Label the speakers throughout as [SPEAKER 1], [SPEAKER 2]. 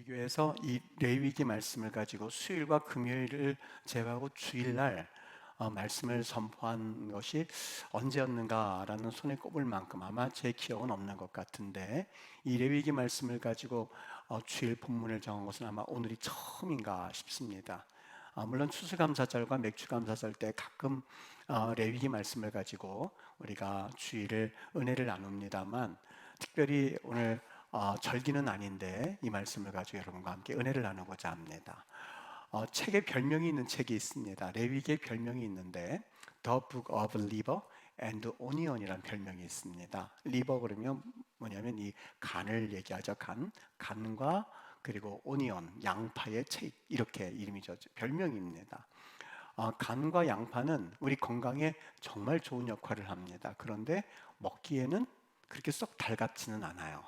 [SPEAKER 1] 우리 교회에서 이 레위기 말씀을 가지고 수요일과 금요일을 제외하고 주일날 말씀을 선포한 것이 언제였는가라는 손에 꼽을 만큼 아마 제 기억은 없는 것 같은데, 이 레위기 말씀을 가지고 주일 본문을 정한 것은 아마 오늘이 처음인가 싶습니다. 물론 추수감사절과 맥주감사절 때 가끔 레위기 말씀을 가지고 우리가 주일을 은혜를 나눕니다만, 특별히 오늘 절기는 아닌데 이 말씀을 가지고 여러분과 함께 은혜를 나누고자 합니다. 책에 별명이 있는 책이 있습니다. 레위기의 별명이 있는데 The Book of Liver and Onion이라는 별명이 있습니다. 리버 그러면 뭐냐면 이 간을 얘기하죠. 간과 그리고 오니언, 양파의 책, 이렇게 이름이죠. 별명입니다. 간과 양파는 우리 건강에 정말 좋은 역할을 합니다. 그런데 먹기에는 그렇게 썩 달갑지는 않아요.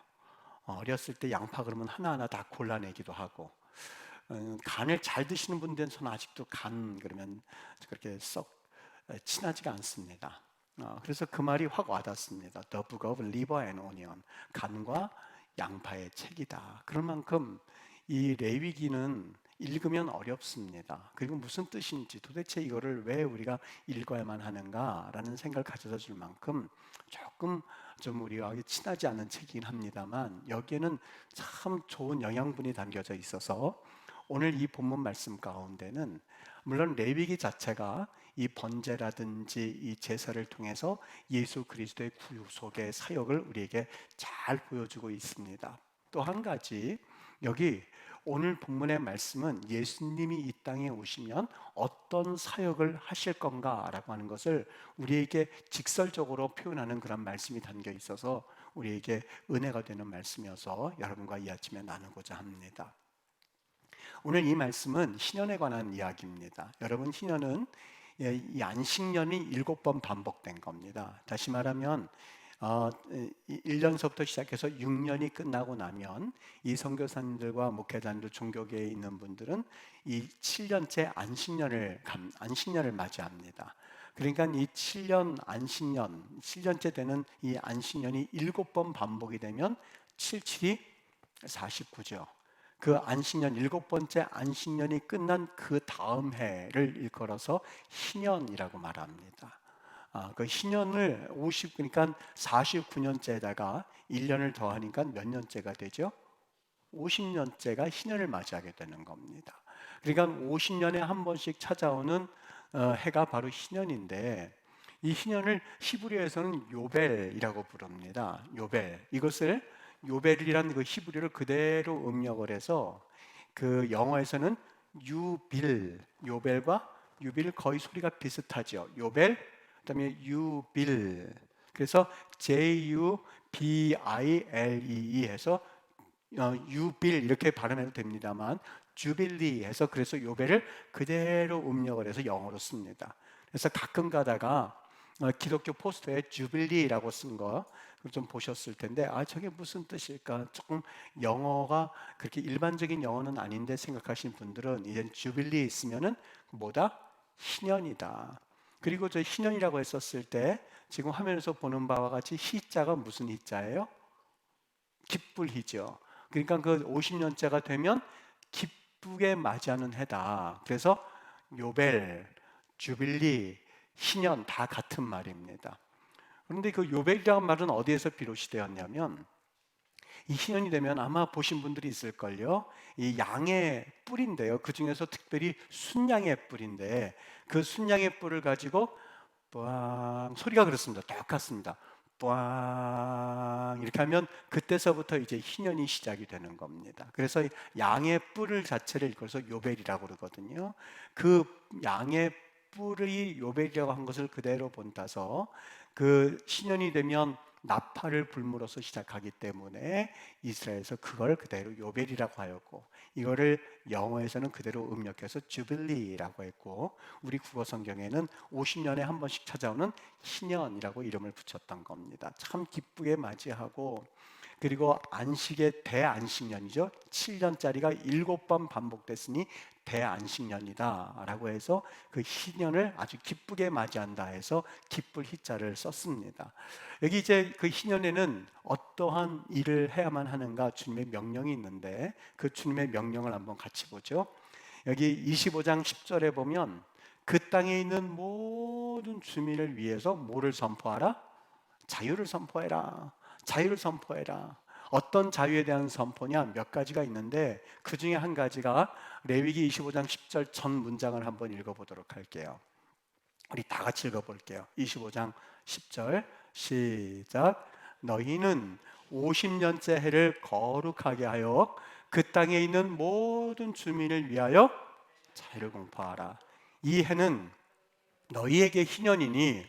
[SPEAKER 1] 어렸을 때 양파 그러면 하나하나 다 골라내기도 하고, 간을 잘 드시는 분들은 저는 아직도 간 그러면 그렇게 썩 친하지가 않습니다. 그래서 그 말이 확 와닿습니다. The Book of Liver and Onion, 간과 양파의 책이다. 그럴 만큼 이 레위기는 읽으면 어렵습니다. 그리고 무슨 뜻인지, 도대체 이거를 왜 우리가 읽어야만 하는가라는 생각을 가져다 줄 만큼 조금 좀 우리와 친하지 않은 책이긴 합니다만, 여기에는 참 좋은 영양분이 담겨져 있어서 오늘 이 본문 말씀 가운데는 물론 레위기 자체가 이 번제라든지 이 제사를 통해서 예수 그리스도의 구속의 사역을 우리에게 잘 보여주고 있습니다. 또 한 가지, 여기 오늘 본문의 말씀은 예수님이 이 땅에 오시면 어떤 사역을 하실 건가라고 하는 것을 우리에게 직설적으로 표현하는 그런 말씀이 담겨 있어서 우리에게 은혜가 되는 말씀이어서 여러분과 이 아침에 나누고자 합니다. 오늘 이 말씀은 신년에 관한 이야기입니다. 여러분, 신년은 이 안식년이 7번 반복된 겁니다. 다시 말하면 1년서부터 시작해서 6년이 끝나고 나면 이 선교사님들과 목회자님들, 종교계에 있는 분들은 이 7년째 안식년을 맞이합니다. 그러니까 이 7년 안식년, 7년째 되는 이 안식년이 7번 반복이 되면 77이 49죠. 그 안식년, 7번째 안식년이 끝난 그 다음 해를 일컬어서 희년이라고 말합니다. 그 희년을 그러니까 49년째에다가 1년을 더하니까 몇 년째가 되죠? 50년째가 희년을 맞이하게 되는 겁니다. 그러니까 50년에 한 번씩 찾아오는 해가 바로 희년인데, 이 희년을 히브리어에서는 요벨이라고 부릅니다. 요벨. 이것을 요벨이라는 그 히브리어를 그대로 음력을 해서 그 영어에서는 유빌, 요벨과 유빌 거의 소리가 비슷하죠. 요벨, 그다음에 유빌. 그래서 J-U-B-I-L-E 해서 유빌 이렇게 발음해도 됩니다만, 주빌리 해서 그래서 요벨을 그대로 음력을 해서 영어로 씁니다. 그래서 가끔 가다가 기독교 포스터에 주빌리라고 쓴 거 좀 보셨을 텐데, 저게 무슨 뜻일까? 조금 영어가 그렇게 일반적인 영어는 아닌데 생각하시는 분들은 이제 주빌리 있으면은 뭐다? 희년이다. 그리고 저 희년이라고 했었을 때 지금 화면에서 보는 바와 같이 희자가 무슨 희자예요? 기쁠 희죠. 그러니까 그 50년째가 되면 기쁘게 맞이하는 해다. 그래서 요벨, 주빌리, 희년 다 같은 말입니다. 그런데 그 요벨이라는 말은 어디에서 비롯이 되었냐면, 이 희년이 되면 아마 보신 분들이 있을걸요. 이 양의 뿔인데요. 그 중에서 특별히 순양의 뿔인데, 그 순양의 뿔을 가지고 뿌앙 소리가 그렇습니다. 똑같습니다. 뿌앙 이렇게 하면 그때서부터 이제 희년이 시작이 되는 겁니다. 그래서 양의 뿔을 자체를 일컬어서 요벨이라고 그러거든요. 그 양의 뿔이 요벨이라고 한 것을 그대로 본따서 그 신년이 되면 나팔을 불므로써 시작하기 때문에 이스라엘에서 그걸 그대로 요벨이라고 하였고, 이거를 영어에서는 그대로 음력해서 주빌리라고 했고, 우리 국어 성경에는 50년에 한 번씩 찾아오는 희년이라고 이름을 붙였던 겁니다. 참 기쁘게 맞이하고, 그리고 안식의 대안식년이죠. 7년짜리가 7번 반복됐으니 대안식년이다라고 해서 그 희년을 아주 기쁘게 맞이한다 해서 기쁠 희자를 썼습니다. 여기 이제 그 희년에는 어떠한 일을 해야만 하는가 주님의 명령이 있는데 그 주님의 명령을 한번 같이 보죠. 여기 25장 10절에 보면 그 땅에 있는 모든 주민을 위해서 뭐를 선포하라? 자유를 선포해라. 자유를 선포해라. 어떤 자유에 대한 선포냐? 몇 가지가 있는데 그 중에 한 가지가 레위기 25장 10절 전 문장을 한번 읽어보도록 할게요. 우리 다 같이 읽어볼게요. 25장 10절 시작. 너희는 50년째 해를 거룩하게 하여 그 땅에 있는 모든 주민을 위하여 자유를 공포하라. 이 해는 너희에게 희년이니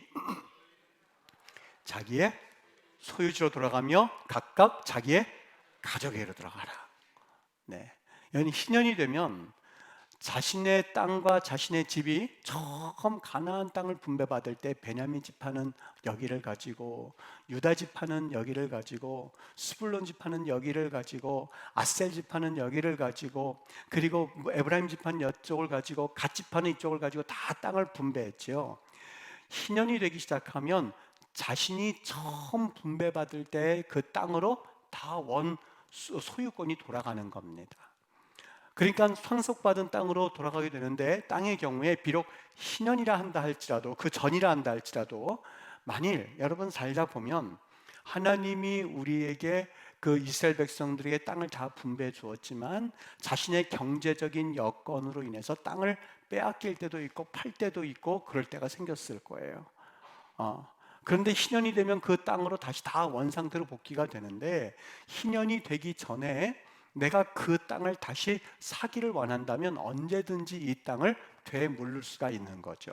[SPEAKER 1] 자기의 소유지로 돌아가며 각각 자기의 가족에게로 들어가라. 네, 희년이 되면 자신의 땅과 자신의 집이 처음 가나안 땅을 분배받을 때 베냐민 지파는 여기를 가지고 유다 지파는 여기를 가지고 스불론 지파는 여기를 가지고 아셀 지파는 여기를 가지고 그리고 에브라임 지파는 이쪽을 가지고 갓 지파는 이쪽을 가지고 다 땅을 분배했죠. 희년이 되기 시작하면 자신이 처음 분배받을 때 그 땅으로 다 원 소유권이 돌아가는 겁니다. 그러니까 상속받은 땅으로 돌아가게 되는데 땅의 경우에 비록 희년이라 한다 할지라도 그 전이라 한다 할지라도 만일 여러분 살다 보면 하나님이 우리에게 그 이스라엘 백성들에게 땅을 다 분배해 주었지만 자신의 경제적인 여건으로 인해서 땅을 빼앗길 때도 있고 팔 때도 있고 그럴 때가 생겼을 거예요. 그런데 희년이 되면 그 땅으로 다시 다 원상태로 복귀가 되는데 희년이 되기 전에 내가 그 땅을 다시 사기를 원한다면 언제든지 이 땅을 되물을 수가 있는 거죠.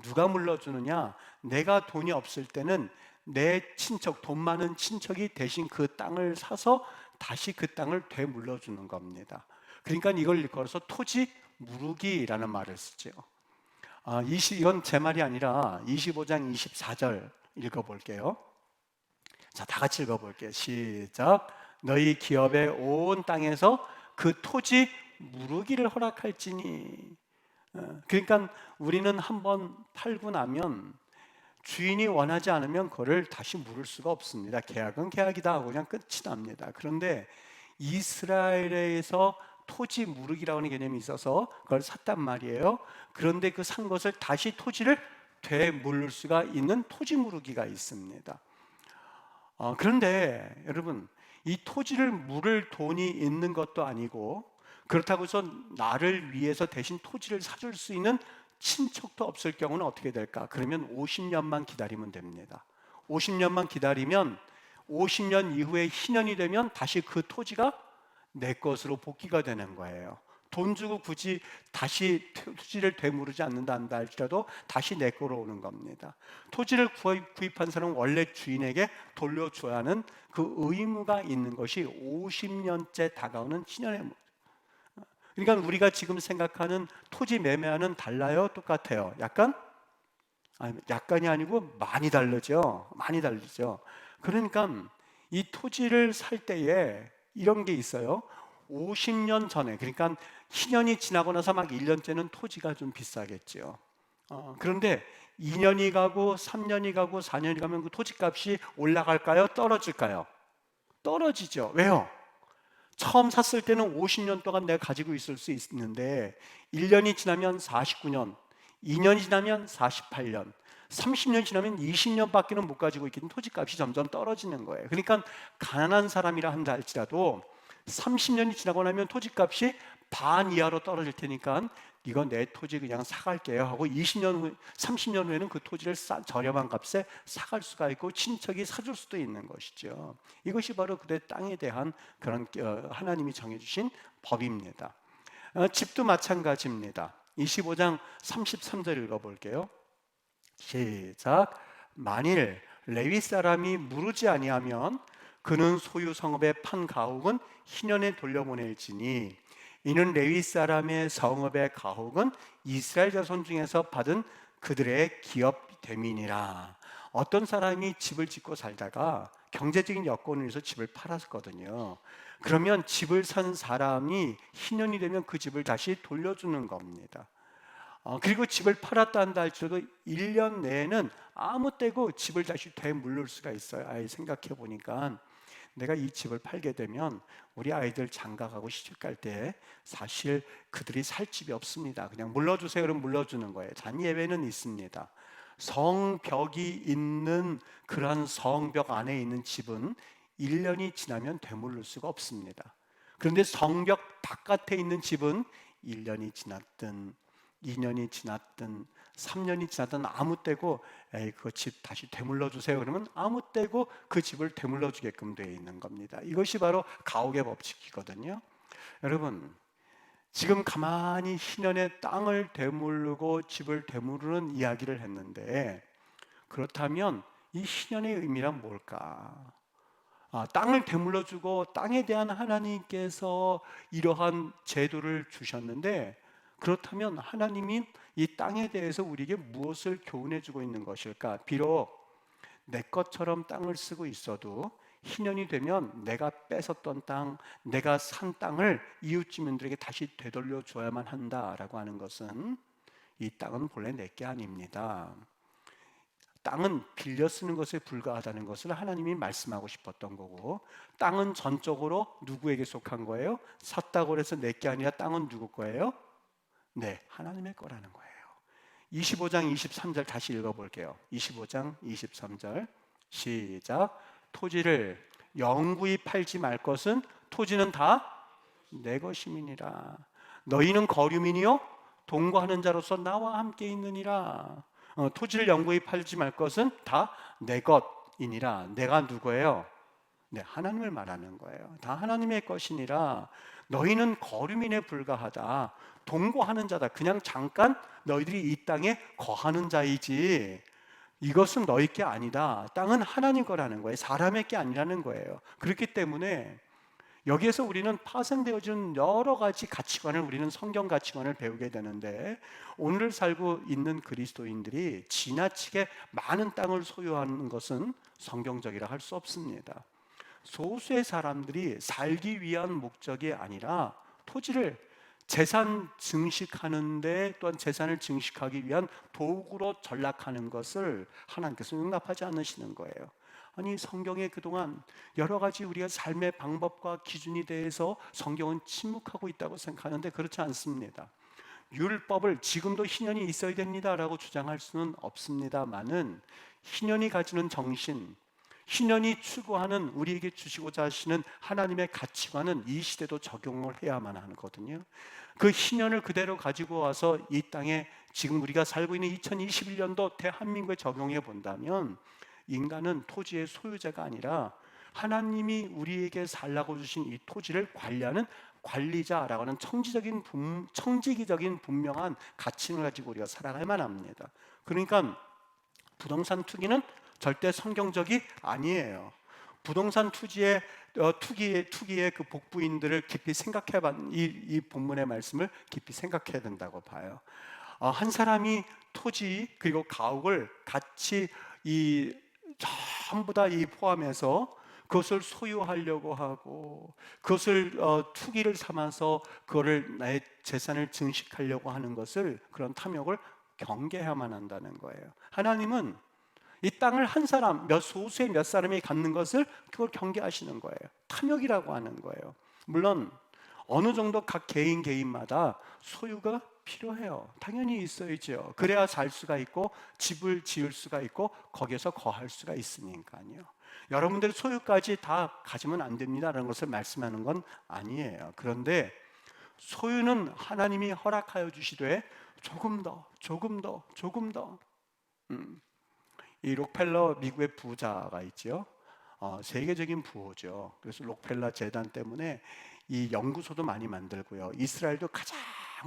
[SPEAKER 1] 누가 물러주느냐? 내가 돈이 없을 때는 내 친척, 돈 많은 친척이 대신 그 땅을 사서 다시 그 땅을 되물러주는 겁니다. 그러니까 이걸 일컬어서 토지 무르기라는 말을 쓰죠. 이건 제 말이 아니라 25장 24절 읽어볼게요. 자, 다 같이 읽어볼게요. 시작. 너희 기업의 온 땅에서 그 토지 무르기를 허락할지니. 그러니까 우리는 한번 팔고 나면 주인이 원하지 않으면 그걸 다시 물을 수가 없습니다. 계약은 계약이다 하고 그냥 끝이 납니다. 그런데 이스라엘에서 토지 무르기라는 개념이 있어서 그걸 샀단 말이에요. 그런데 그 산 것을 다시 토지를 되물을 수가 있는 토지 무르기가 있습니다. 그런데 여러분, 이 토지를 물을 돈이 있는 것도 아니고 그렇다고 해서 나를 위해서 대신 토지를 사줄 수 있는 친척도 없을 경우는 어떻게 될까? 그러면 50년만 기다리면 됩니다. 50년만 기다리면 50년 이후에 희년이 되면 다시 그 토지가 내 것으로 복귀가 되는 거예요. 돈 주고 굳이 다시 토지를 되물지 않는다 한다 할지라도 다시 내 거로 오는 겁니다. 토지를 구입한 사람은 원래 주인에게 돌려줘야 하는 그 의무가 있는 것이 50년째 다가오는 신년의 모습. 그러니까 우리가 지금 생각하는 토지 매매와는 달라요? 똑같아요? 약간이 아니고 많이 다르죠. 많이 다르죠. 그러니까 이 토지를 살 때에 이런 게 있어요. 50년 전에, 그러니까 희년이 지나고 나서 막 1년째는 토지가 좀 비싸겠죠. 그런데 2년이 가고 3년이 가고 4년이 가면 그 토지값이 올라갈까요? 떨어질까요? 떨어지죠. 왜요? 처음 샀을 때는 50년 동안 내가 가지고 있을 수 있는데 1년이 지나면 49년, 2년이 지나면 48년, 30년 지나면 20년밖에는 못 가지고 있기 때문에 토지값이 점점 떨어지는 거예요. 그러니까 가난한 사람이라 한다 할지라도 30년이 지나고 나면 토지값이 반 이하로 떨어질 테니까 이거 내 토지 그냥 사갈게요 하고 20년 후, 30년 후에는 그 토지를 저렴한 값에 사갈 수가 있고 친척이 사줄 수도 있는 것이죠. 이것이 바로 그의 땅에 대한 그런 하나님이 정해주신 법입니다. 집도 마찬가지입니다. 25장 33절 읽어볼게요. 시작. 만일 레위 사람이 무르지 아니하면 그는 소유 성읍의 판 가옥은 희년에 돌려보낼지니 이는 레위 사람의 성읍의 가옥은 이스라엘 자손 중에서 받은 그들의 기업됨이니라. 어떤 사람이 집을 짓고 살다가 경제적인 여건을 위해서 집을 팔았거든요. 그러면 집을 산 사람이 희년이 되면 그 집을 다시 돌려주는 겁니다. 그리고 집을 팔았다 한다 할지라도 1년 내에는 아무 때고 집을 다시 되물을 수가 있어요. 생각해 보니까 내가 이 집을 팔게 되면 우리 아이들 장가가고 시집갈 때 사실 그들이 살 집이 없습니다. 그냥 물러주세요 그러면 물러주는 거예요. 단 예외는 있습니다. 성벽이 있는 그러한 성벽 안에 있는 집은 1년이 지나면 되물을 수가 없습니다. 그런데 성벽 바깥에 있는 집은 1년이 지났든 2년이 지났든 3년이 지났든 아무 때고 그 집 다시 되물러 주세요 그러면 아무 때고 그 집을 되물러 주게끔 되어 있는 겁니다. 이것이 바로 가옥의 법칙이거든요. 여러분, 지금 가만히 희년의 땅을 되물고 집을 되물는 이야기를 했는데, 그렇다면 이 희년의 의미란 뭘까? 땅을 되물러 주고 땅에 대한 하나님께서 이러한 제도를 주셨는데, 그렇다면 하나님이 이 땅에 대해서 우리에게 무엇을 교훈해 주고 있는 것일까? 비록 내 것처럼 땅을 쓰고 있어도 희년이 되면 내가 뺏었던 땅, 내가 산 땅을 이웃 주민들에게 다시 되돌려 줘야만 한다라고 하는 것은, 이 땅은 본래 내 게 아닙니다. 땅은 빌려 쓰는 것에 불과하다는 것을 하나님이 말씀하고 싶었던 거고, 땅은 전적으로 누구에게 속한 거예요? 샀다고 해서 내 게 아니라 땅은 누구 거예요? 네, 하나님의 거라는 거예요. 25장 23절 다시 읽어볼게요. 25장 23절 시작. 토지를 영구히 팔지 말 것은 토지는 다 내 것임이니라. 너희는 거류민이요 동거하는 자로서 나와 함께 있느니라. 토지를 영구히 팔지 말 것은 다 내 것이니라. 내가 누구예요? 네, 하나님을 말하는 거예요. 다 하나님의 것이니라. 너희는 거류민에 불과하다. 동거하는 자다. 그냥 잠깐 너희들이 이 땅에 거하는 자이지, 이것은 너희 게 아니다. 땅은 하나님 거라는 거예요. 사람의 게 아니라는 거예요. 그렇기 때문에 여기에서 우리는 파생되어지는 여러 가지 가치관을, 우리는 성경 가치관을 배우게 되는데, 오늘 살고 있는 그리스도인들이 지나치게 많은 땅을 소유하는 것은 성경적이라 할 수 없습니다. 소수의 사람들이 살기 위한 목적이 아니라 토지를 재산 증식하는데, 또한 재산을 증식하기 위한 도구로 전락하는 것을 하나님께서 용납하지 않으시는 거예요. 아니, 성경에 그동안 여러 가지 우리가 삶의 방법과 기준에 대해서 성경은 침묵하고 있다고 생각하는데 그렇지 않습니다. 율법을 지금도 희년이 있어야 됩니다라고 주장할 수는 없습니다만은, 희년이 가지는 정신, 희년이 추구하는 우리에게 주시고자 하시는 하나님의 가치관은 이 시대도 적용을 해야만 하거든요. 그 희년을 그대로 가지고 와서 이 땅에 지금 우리가 살고 있는 2021년도 대한민국에 적용해 본다면, 인간은 토지의 소유자가 아니라 하나님이 우리에게 살라고 주신 이 토지를 관리하는 관리자라고 하는 청지기적인 분명한 가치를 가지고 우리가 살아가야만 합니다. 그러니까 부동산 투기는 절대 성경적이 아니에요. 부동산 투기의 그 복부인들을 깊이 생각해봐, 이 본문의 말씀을 깊이 생각해야 된다고 봐요. 한 사람이 토지 그리고 가옥을 같이 전부 다 포함해서 그것을 소유하려고 하고, 그것을 투기를 삼아서 그거를 나의 재산을 증식하려고 하는 것을, 그런 탐욕을 경계해야만 한다는 거예요. 하나님은 이 땅을 한 사람, 소수의 몇 사람이 갖는 것을, 그걸 경계하시는 거예요. 탐욕이라고 하는 거예요. 물론 어느 정도 각 개인마다 소유가 필요해요. 당연히 있어야죠. 그래야 살 수가 있고 집을 지을 수가 있고 거기에서 거할 수가 있으니까요. 여러분들의 소유까지 다 가지면 안 됩니다라는 것을 말씀하는 건 아니에요. 그런데 소유는 하나님이 허락하여 주시되 조금 더 이 록펠러, 미국의 부자가 있죠. 세계적인 부호죠. 그래서 록펠러 재단 때문에 이 연구소도 많이 만들고요. 이스라엘도 가장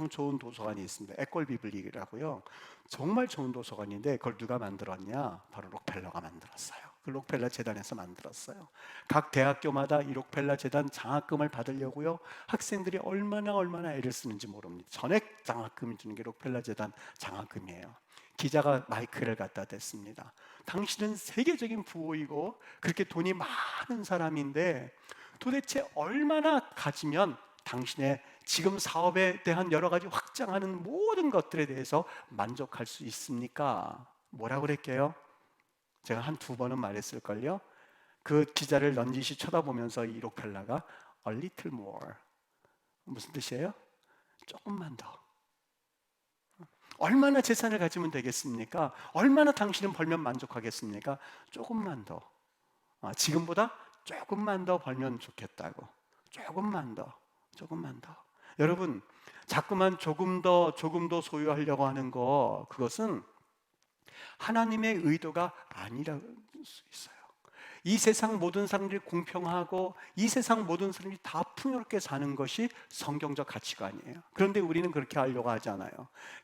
[SPEAKER 1] 좋은 도서관이 있습니다. 에콜 비블리라고요. 정말 좋은 도서관인데 그걸 누가 만들었냐? 바로 록펠러가 만들었어요. 그 록펠러 재단에서 만들었어요. 각 대학교마다 이 록펠러 재단 장학금을 받으려고요, 학생들이 얼마나 애를 쓰는지 모릅니다. 전액 장학금을 주는 게 록펠러 재단 장학금이에요. 기자가 마이크를 갖다 댔습니다. 당신은 세계적인 부호이고 그렇게 돈이 많은 사람인데 도대체 얼마나 가지면 당신의 지금 사업에 대한 여러 가지 확장하는 모든 것들에 대해서 만족할 수 있습니까? 뭐라고 그랬게요? 제가 한 두 번은 말했을걸요. 그 기자를 넌지시 쳐다보면서 이 록펠러가 A little more. 무슨 뜻이에요? 조금만 더. 얼마나 재산을 가지면 되겠습니까? 얼마나 당신은 벌면 만족하겠습니까? 조금만 더. 지금보다 조금만 더 벌면 좋겠다고. 조금만 더. 조금만 더. 여러분, 자꾸만 조금 더 소유하려고 하는 거, 그것은 하나님의 의도가 아니라고 할 수 있어요. 이 세상 모든 사람들이 공평하고 이 세상 모든 사람들이 다 풍요롭게 사는 것이 성경적 가치관이에요. 그런데 우리는 그렇게 하려고 하지 않아요.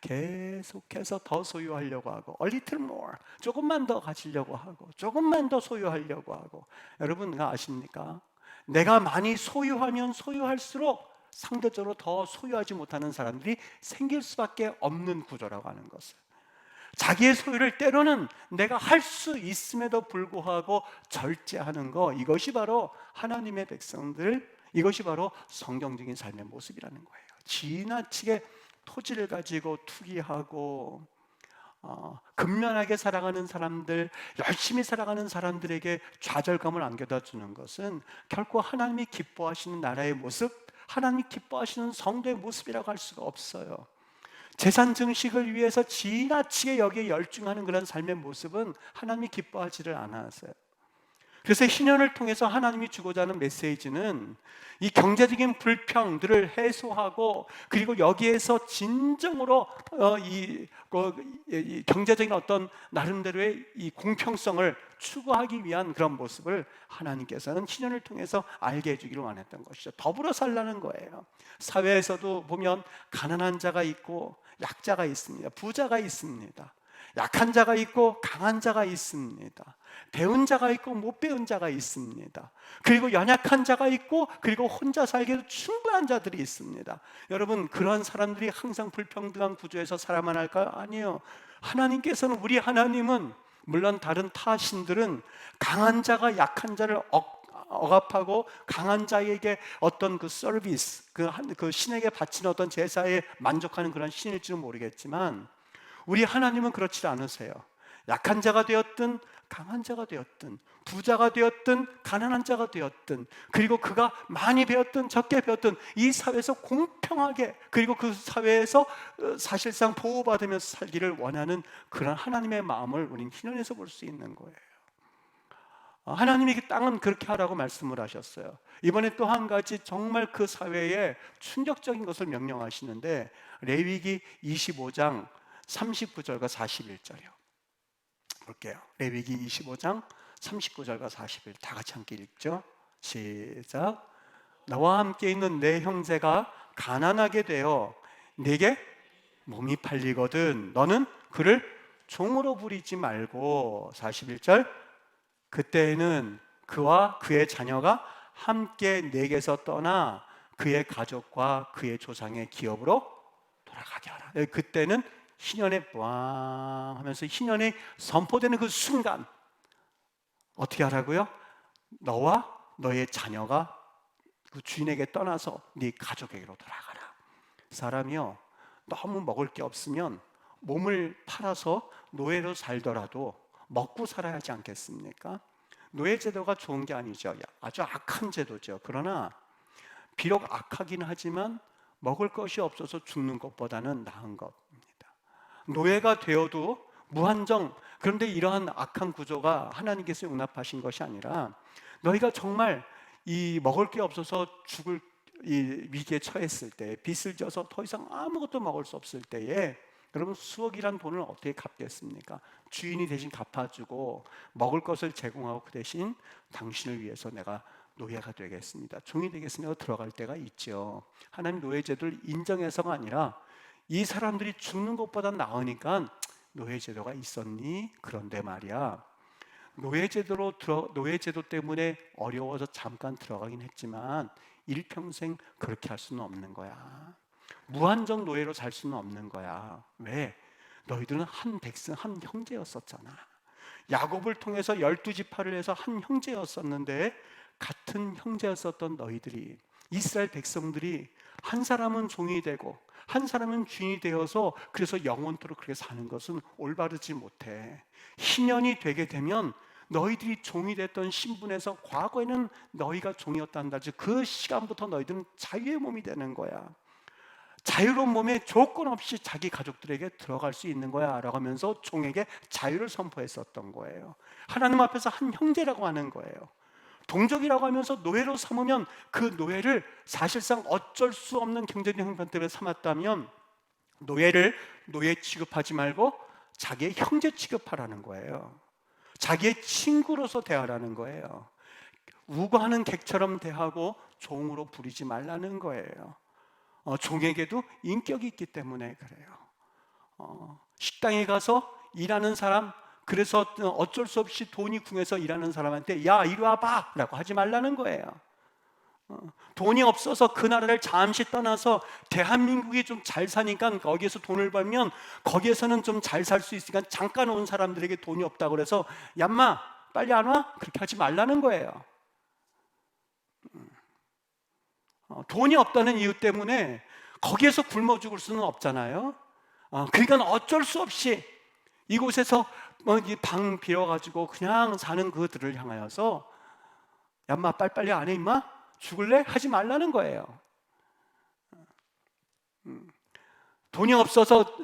[SPEAKER 1] 계속해서 더 소유하려고 하고 A little more, 조금만 더 가지려고 하고 조금만 더 소유하려고 하고. 여러분 아십니까? 내가 많이 소유하면 소유할수록 상대적으로 더 소유하지 못하는 사람들이 생길 수밖에 없는 구조라고 하는 것을, 자기의 소유를 때로는 내가 할 수 있음에도 불구하고 절제하는 거, 이것이 바로 하나님의 백성들, 이것이 바로 성경적인 삶의 모습이라는 거예요. 지나치게 토지를 가지고 투기하고 근면하게 살아가는 사람들, 열심히 살아가는 사람들에게 좌절감을 안겨다 주는 것은 결코 하나님이 기뻐하시는 나라의 모습, 하나님이 기뻐하시는 성도의 모습이라고 할 수가 없어요. 재산 증식을 위해서 지나치게 여기에 열중하는 그런 삶의 모습은 하나님이 기뻐하지를 않았어요. 그래서 신년을 통해서 하나님이 주고자 하는 메시지는 이 경제적인 불평들을 해소하고, 그리고 여기에서 진정으로 이 경제적인 어떤 나름대로의 이 공평성을 추구하기 위한 그런 모습을 하나님께서는 신년을 통해서 알게 해주기를 원했던 것이죠. 더불어 살라는 거예요. 사회에서도 보면 가난한 자가 있고 약자가 있습니다. 부자가 있습니다. 약한 자가 있고 강한 자가 있습니다. 배운 자가 있고 못 배운 자가 있습니다. 그리고 연약한 자가 있고, 그리고 혼자 살기에도 충분한 자들이 있습니다. 여러분, 그런 사람들이 항상 불평등한 구조에서 살아만 할까요? 아니에요. 하나님께서는, 우리 하나님은, 물론 다른 타 신들은 강한 자가 약한 자를 억압하고 강한 자에게 어떤 그 서비스, 그 신에게 바치는 어떤 제사에 만족하는 그런 신일지는 모르겠지만, 우리 하나님은 그렇지 않으세요. 약한 자가 되었든 강한 자가 되었든, 부자가 되었든 가난한 자가 되었든, 그리고 그가 많이 배웠든 적게 배웠든 이 사회에서 공평하게, 그리고 그 사회에서 사실상 보호받으면서 살기를 원하는 그런 하나님의 마음을 우리는 신년에서 볼 수 있는 거예요. 하나님이 그 땅은 그렇게 하라고 말씀을 하셨어요. 이번에 또 한 가지 정말 그 사회에 충격적인 것을 명령하시는데, 레위기 25장 39절과 41절이요. 볼게요. 레위기 25장 39절과 41, 다 같이 함께 읽죠. 시작. 나와 함께 있는 내 형제가 가난하게 되어 내게 몸이 팔리거든 너는 그를 종으로 부리지 말고. 41절. 그때에는 그와 그의 자녀가 함께 내게서 떠나 그의 가족과 그의 조상의 기업으로 돌아가게 하라. 그때는 희년에 빵 하면서 희년이 선포되는 그 순간 어떻게 하라고요? 너와 너의 자녀가 그 주인에게 떠나서 네 가족에게로 돌아가라. 사람이요, 너무 먹을 게 없으면 몸을 팔아서 노예로 살더라도 먹고 살아야 하지 않겠습니까? 노예 제도가 좋은 게 아니죠. 아주 악한 제도죠. 그러나 비록 악하긴 하지만 먹을 것이 없어서 죽는 것보다는 나은 겁니다. 노예가 되어도 무한정, 그런데 이러한 악한 구조가 하나님께서 용납하신 것이 아니라, 너희가 정말 이 먹을 게 없어서 죽을 이 위기에 처했을 때, 빚을 져서 더 이상 아무것도 먹을 수 없을 때에, 여러분 수억이란 돈을 어떻게 갚겠습니까? 주인이 대신 갚아주고 먹을 것을 제공하고 그 대신 당신을 위해서 내가 노예가 되겠습니다, 종이 되겠습니다 들어갈 때가 있죠. 하나님 노예제도를 인정해서가 아니라 이 사람들이 죽는 것보다 나으니까 노예제도가 있었니? 그런데 말이야, 노예제도 때문에 어려워서 잠깐 들어가긴 했지만 일평생 그렇게 할 수는 없는 거야. 무한정 노예로 살 수는 없는 거야. 왜? 너희들은 한 백성, 한 형제였었잖아. 야곱을 통해서 12지파를 해서 한 형제였었는데 같은 형제였었던 너희들이, 이스라엘 백성들이 한 사람은 종이 되고 한 사람은 주인이 되어서 그래서 영원토록 그렇게 사는 것은 올바르지 못해. 희년이 되게 되면 너희들이 종이 됐던 신분에서, 과거에는 너희가 종이었단다, 즉 그 시간부터 너희들은 자유의 몸이 되는 거야. 자유로운 몸에 조건 없이 자기 가족들에게 들어갈 수 있는 거야 라고 하면서 종에게 자유를 선포했었던 거예요. 하나님 앞에서 한 형제라고 하는 거예요. 동족이라고 하면서 노예로 삼으면 그 노예를 사실상 어쩔 수 없는 경제적 형편 때문에 삼았다면 노예를 노예 취급하지 말고 자기의 형제 취급하라는 거예요. 자기의 친구로서 대하라는 거예요. 우거하는 객처럼 대하고 종으로 부리지 말라는 거예요. 종에게도 인격이 있기 때문에 그래요. 식당에 가서 일하는 사람, 그래서 어쩔 수 없이 돈이 궁해서 일하는 사람한테 야 이리 와봐 라고 하지 말라는 거예요. 돈이 없어서 그 나라를 잠시 떠나서 대한민국이 좀 잘 사니까 거기에서 돈을 벌면 거기에서는 좀 잘 살 수 있으니까 잠깐 온 사람들에게 돈이 없다고 그래서 얌마 빨리 안 와? 그렇게 하지 말라는 거예요. 돈이 없다는 이유 때문에 거기에서 굶어 죽을 수는 없잖아요. 그러니까 어쩔 수 없이 이곳에서 방 비워가지고 그냥 사는 그들을 향하여서 얌마 빨리빨리 안 해 임마? 죽을래? 하지 말라는 거예요. 돈이 없어서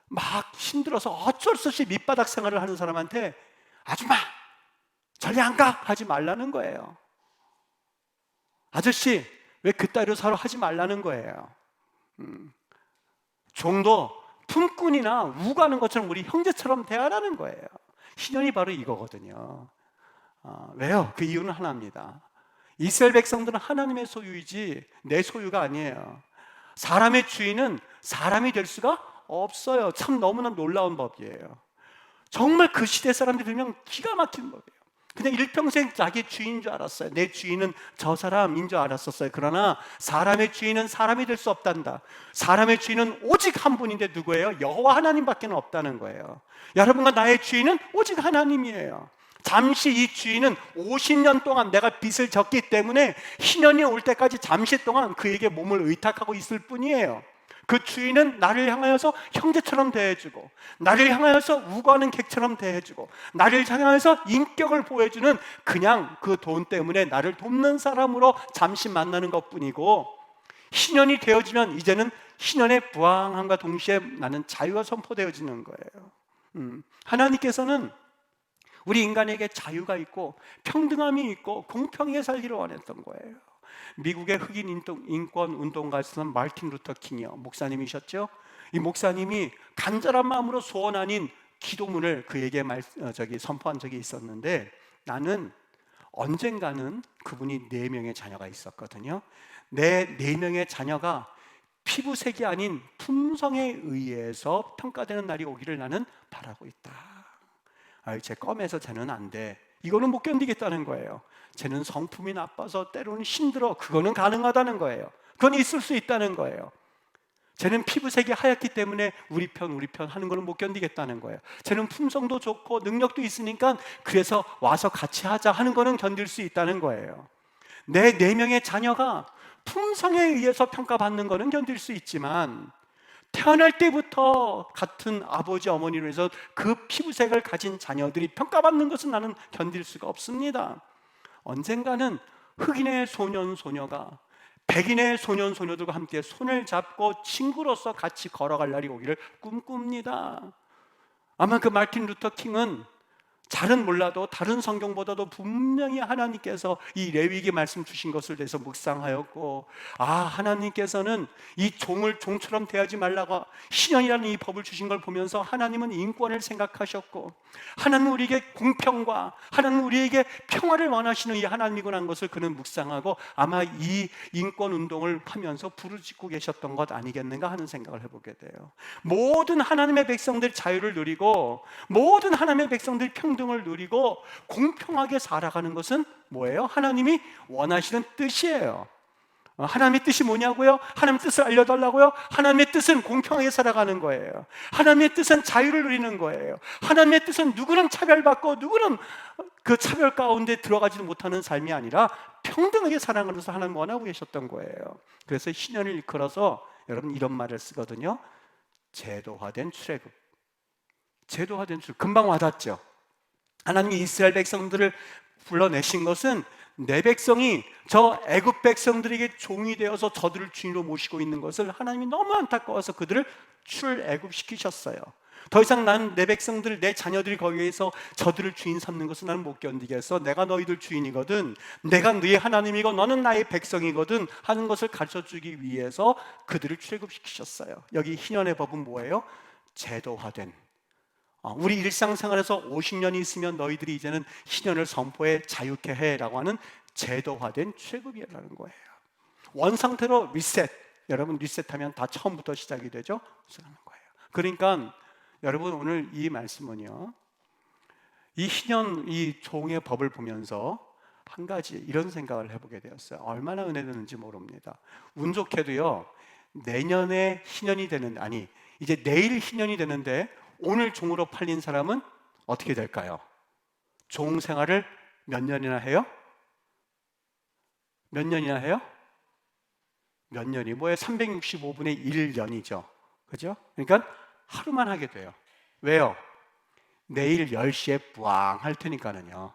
[SPEAKER 1] 막 힘들어서 어쩔 수 없이 밑바닥 생활을 하는 사람한테 아줌마 저리 안 가! 하지 말라는 거예요. 아저씨 왜 그따위로 살아? 하지 말라는 거예요. 종도 품꾼이나 우가는 것처럼 우리 형제처럼 대하라는 거예요. 희년이 바로 이거거든요. 왜요? 그 이유는 하나입니다. 이스라엘 백성들은 하나님의 소유이지 내 소유가 아니에요. 사람의 주인은 사람이 될 수가 없어요. 참 너무나 놀라운 법이에요. 정말 그 시대 사람들이 들으면 기가 막힌 법이에요. 그냥 일평생 자기 주인인 줄 알았어요. 내 주인은 저 사람인 줄 알았었어요. 그러나 사람의 주인은 사람이 될 수 없단다. 사람의 주인은 오직 한 분인데 누구예요? 여호와 하나님밖에 없다는 거예요. 여러분과 나의 주인은 오직 하나님이에요. 잠시 이 주인은 50년 동안 내가 빚을 졌기 때문에 희년이 올 때까지 잠시 동안 그에게 몸을 의탁하고 있을 뿐이에요. 그 주인은 나를 향하여서 형제처럼 대해주고, 나를 향하여서 우거하는 객처럼 대해주고, 나를 향하여서 인격을 보여주는, 그냥 그 돈 때문에 나를 돕는 사람으로 잠시 만나는 것뿐이고, 희년이 되어지면 이제는 희년의 부황함과 동시에 나는 자유가 선포되어지는 거예요. 하나님께서는 우리 인간에게 자유가 있고 평등함이 있고 공평하게 살기를 원했던 거예요. 미국의 흑인 인권 운동가였던 마틴 루터 킹이요, 목사님이셨죠. 이 목사님이 간절한 마음으로 소원 아닌 기도문을 그에게 선포한 적이 있었는데, 나는 언젠가는, 그분이 4명의 자녀가 있었거든요. 내 4명의 자녀가 피부색이 아닌 품성에 의해서 평가되는 날이 오기를 나는 바라고 있다. 제 껌에서 쟤는 안 돼, 이거는 못 견디겠다는 거예요. 쟤는 성품이 나빠서 때로는 힘들어, 그거는 가능하다는 거예요. 그건 있을 수 있다는 거예요. 쟤는 피부색이 하얗기 때문에 우리 편 하는 거는 못 견디겠다는 거예요. 쟤는 품성도 좋고 능력도 있으니까 그래서 와서 같이 하자 하는 거는 견딜 수 있다는 거예요. 내 4명의 자녀가 품성에 의해서 평가받는 거는 견딜 수 있지만, 태어날 때부터 같은 아버지 어머니로 해서 그 피부색을 가진 자녀들이 평가받는 것은 나는 견딜 수가 없습니다. 언젠가는 흑인의 소년 소녀가 백인의 소년 소녀들과 함께 손을 잡고 친구로서 같이 걸어갈 날이 오기를 꿈꿉니다. 아마 그 마틴 루터 킹은 잘은 몰라도 다른 성경보다도 분명히 하나님께서 이 레위기 말씀 주신 것을 대해서 묵상하였고, 하나님께서는 이 종을 종처럼 대하지 말라고 희년이라는 이 법을 주신 걸 보면서 하나님은 인권을 생각하셨고, 하나님은 우리에게 공평과 하나님은 우리에게 평화를 원하시는 이 하나님이구나 하는 것을 그는 묵상하고, 아마 이 인권 운동을 하면서 부르짖고 계셨던 것 아니겠는가 하는 생각을 해보게 돼요. 모든 하나님의 백성들이 자유를 누리고, 모든 하나님의 백성들이 평등을 누리고 공평하게 살아가는 것은 뭐예요? 하나님이 원하시는 뜻이에요. 하나님의 뜻이 뭐냐고요? 하나님의 뜻을 알려달라고요? 하나님의 뜻은 공평하게 살아가는 거예요. 하나님의 뜻은 자유를 누리는 거예요. 하나님의 뜻은 누구는 차별받고 누구는 그 차별 가운데 들어가지도 못하는 삶이 아니라 평등하게 살아가는 것을 하나님 원하고 계셨던 거예요. 그래서 신년을 일컬어서 여러분 이런 말을 쓰거든요. 제도화된 출애굽. 제도화된 출애굽. 금방 와닿죠. 하나님이 이스라엘 백성들을 불러내신 것은 내 백성이 저 애굽 백성들에게 종이 되어서 저들을 주인으로 모시고 있는 것을 하나님이 너무 안타까워서 그들을 출애굽시키셨어요. 더 이상 나는 내 백성들, 내 자녀들이 거기에서 저들을 주인 삼는 것을 나는 못 견디겠어. 내가 너희들 주인이거든, 내가 너희 하나님이고 너는 나의 백성이거든 하는 것을 가르쳐주기 위해서 그들을 출애굽시키셨어요. 여기 희년의 법은 뭐예요? 제도화된, 우리 일상생활에서 50년이 있으면 너희들이 이제는 희년을 선포해 자유케 해라고 하는 제도화된 출애굽이라는 거예요. 원상태로 리셋. 여러분 리셋하면 다 처음부터 시작이 되죠? 그러는 거예요. 그러니까 여러분 오늘 이 말씀은요, 이 희년, 이 종의 법을 보면서 한 가지 이런 생각을 해보게 되었어요. 얼마나 은혜되는지 모릅니다. 운 좋게도요, 내년에 희년이 되는, 아니 이제 내일 희년이 되는데 오늘 종으로 팔린 사람은 어떻게 될까요? 종 생활을 몇 년이나 해요? 몇 년이나 해요? 몇 년이 뭐예요? 365분의 1년이죠. 그죠? 그러니까 하루만 하게 돼요. 왜요? 내일 10시에 부앙 할 테니까는요.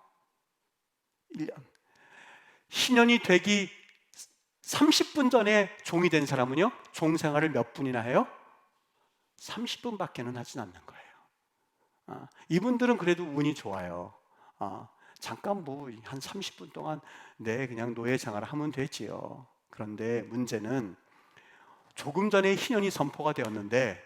[SPEAKER 1] 1년. 신년이 되기 30분 전에 종이 된 사람은요, 종 생활을 몇 분이나 해요? 30분밖에는 하진 않는 거예요. 이분들은 그래도 운이 좋아요. 잠깐 뭐 한 30분 동안 그냥 노예 생활을 하면 되지요. 그런데 문제는 조금 전에 희년이 선포가 되었는데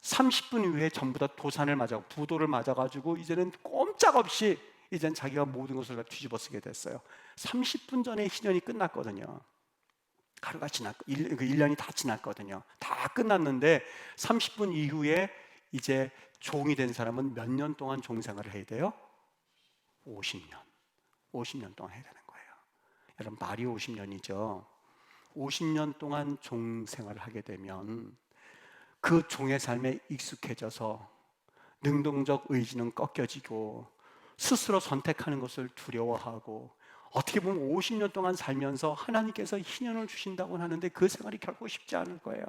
[SPEAKER 1] 30분 이후에 전부 다 도산을 맞아, 부도를 맞아가지고 이제는 꼼짝없이 이젠 자기가 모든 것을 다 뒤집어 쓰게 됐어요. 30분 전에 희년이 끝났거든요. 하루가 지났고 1년이 다 지났거든요. 다 끝났는데 30분 이후에 이제 종이 된 사람은 몇 년 동안 종생활을 해야 돼요? 50년. 50년 동안 해야 되는 거예요. 여러분 말이 50년이죠. 50년 동안 종생활을 하게 되면 그 종의 삶에 익숙해져서 능동적 의지는 꺾여지고 스스로 선택하는 것을 두려워하고, 어떻게 보면 50년 동안 살면서 하나님께서 희년을 주신다고 하는데 그 생활이 결코 쉽지 않을 거예요.